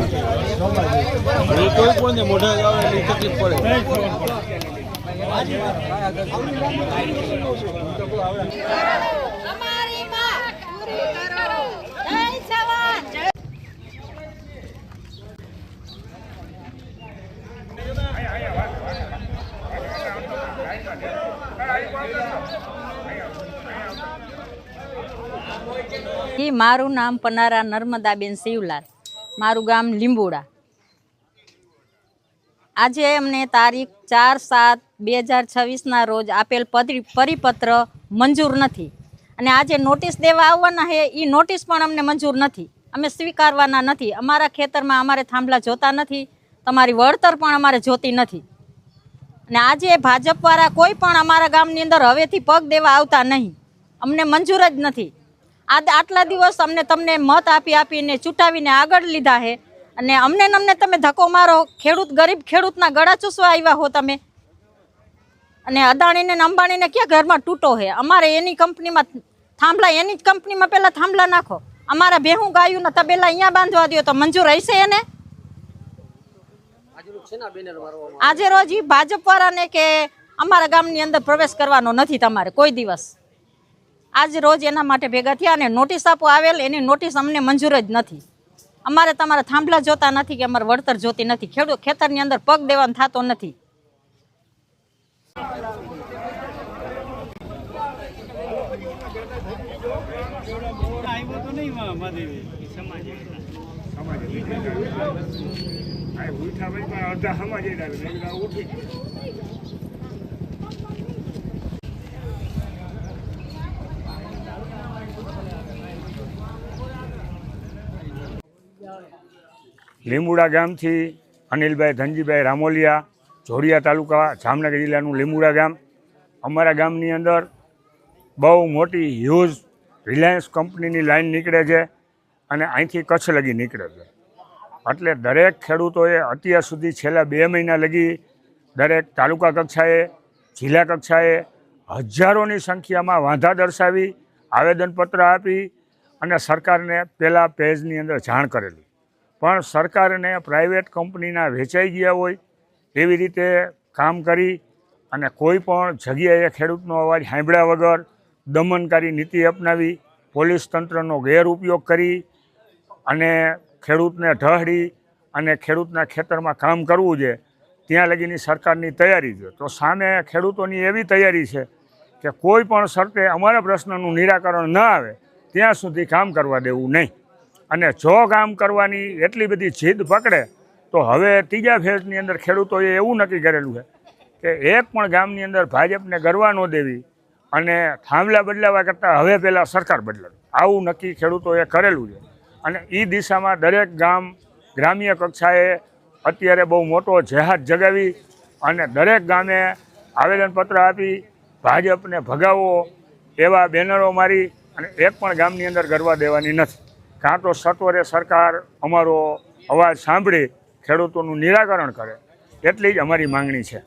કોઈ પણ મોઢા આવે એટલી તકલીફ પડે. મારું નામ પનારા નર્મદાબેન શિવલાલ, મારું ગામ લીંબુડા. આજે અમને તારીખ 4/7/2026 રોજ આપેલ પરિપત્ર મંજૂર નથી અને આજે નોટિસ દેવા આવવાના છે એ નોટિસ પણ અમને મંજૂર નથી. અમે સ્વીકારવાના નથી. અમારા ખેતરમાં અમારે થાંભલા જોતા નથી, તમારી વળતર પણ અમારે જોતી નથી. અને આજે ભાજપવાળા કોઈ પણ અમારા ગામની અંદર હવેથી પગ દેવા આવતા નહીં. અમને મંજૂર જ નથી. આટલા દિવસ અમને તમને મત આપીને ચૂંટાવીને આગળ લીધા છે અને અમને તમે ધક્કો મારો. ગરીબ ખેડૂતના ગળા ચૂસવા આવ્યા હો તમે. અને અદાણીને ને અંબાણીને ક્યાં ઘરમાં તૂટો છે? અમારે એની કંપનીમાં થાંભલા, એની જ કંપનીમાં પહેલાં થાંભલા નાખો. અમારા ભેહું ગાયુંના તબેલા અહીંયા બાંધવા દો તો મંજૂર હશે એને? આજે રોજ ભાજપવાળાને કે અમારા ગામની અંદર પ્રવેશ કરવાનો નથી તમારે કોઈ દિવસ. આજ રોજ એના માટે ભેગા થયા અને નોટિસ આપો આવેલ, એની નોટિસ અમને મંજૂર જ નથી. અમારે તમારા થાંભલા જોતા નથી કે અમારે વળતર જોતી નથી. ખેતરની અંદર પગ દેવાનો થતો નથી. લીંબુડા ગામથી અનિલભાઈ ધનજીભાઈ રામોલિયા, જોડિયા તાલુકા, જામનગર જિલ્લાનું લીંબુડા ગામ. અમારા ગામની અંદર બહુ મોટી હ્યુઝ રિલાયન્સ કંપનીની લાઈન નીકળે છે અને અહીંથી કચ્છ લગી નીકળે છે. એટલે દરેક ખેડૂતોએ અત્યાર સુધી છેલ્લા 2 મહિના લગી દરેક તાલુકા કક્ષાએ, જિલ્લા કક્ષાએ હજારોની સંખ્યામાં વાંધા દર્શાવી, આવેદનપત્ર આપી અને સરકારને પહેલાં પેજની અંદર જાણ કરેલી. પણ સરકારને પ્રાઇવેટ કંપનીના વેચાઈ ગયા હોય એવી રીતે કામ કરી અને કોઈ પણ જગ્યાએ ખેડૂતનો અવાજ સાંભળ્યા વગર દમનકારી નીતિ અપનાવી, પોલીસ તંત્રનો ગેરઉપયોગ કરી અને ખેડૂતને ઢહડી અને ખેડૂતના ખેતરમાં કામ કરવું છે ત્યાં લગીની સરકારની તૈયારી છે. તો સામે ખેડૂતોની એવી તૈયારી છે કે કોઈ પણ શરતે અમારા પ્રશ્નનું નિરાકરણ ન આવે ત્યાં સુધી કામ કરવા દેવું નહીં. અને જો કામ કરવાની એટલી બધી જીદ પકડે તો હવે ત્રીજા ફેઝની અંદર ખેડૂતોએ એવું નક્કી કરેલું છે કે એક પણ ગામની અંદર ભાજપને ગરવા ન દેવી અને થાંભલા બદલાવા કરતાં હવે પહેલાં સરકાર બદલાવી, આવું નક્કી ખેડૂતોએ કરેલું છે. અને એ દિશામાં દરેક ગામ ગ્રામ્ય કક્ષાએ અત્યારે બહુ મોટો જેહાદ જગાવી અને દરેક ગામે આવેદનપત્ર આપી ભાજપને ભગાવો એવા બેનરો મારી અને એક પણ ગામની અંદર ગરવા દેવાની નથી. કાં તો સત્વરે સરકાર અમારો અવાજ સાંભળી ખેડૂતોનું નિરાકરણ કરે, એટલી જ અમારી માંગણી છે.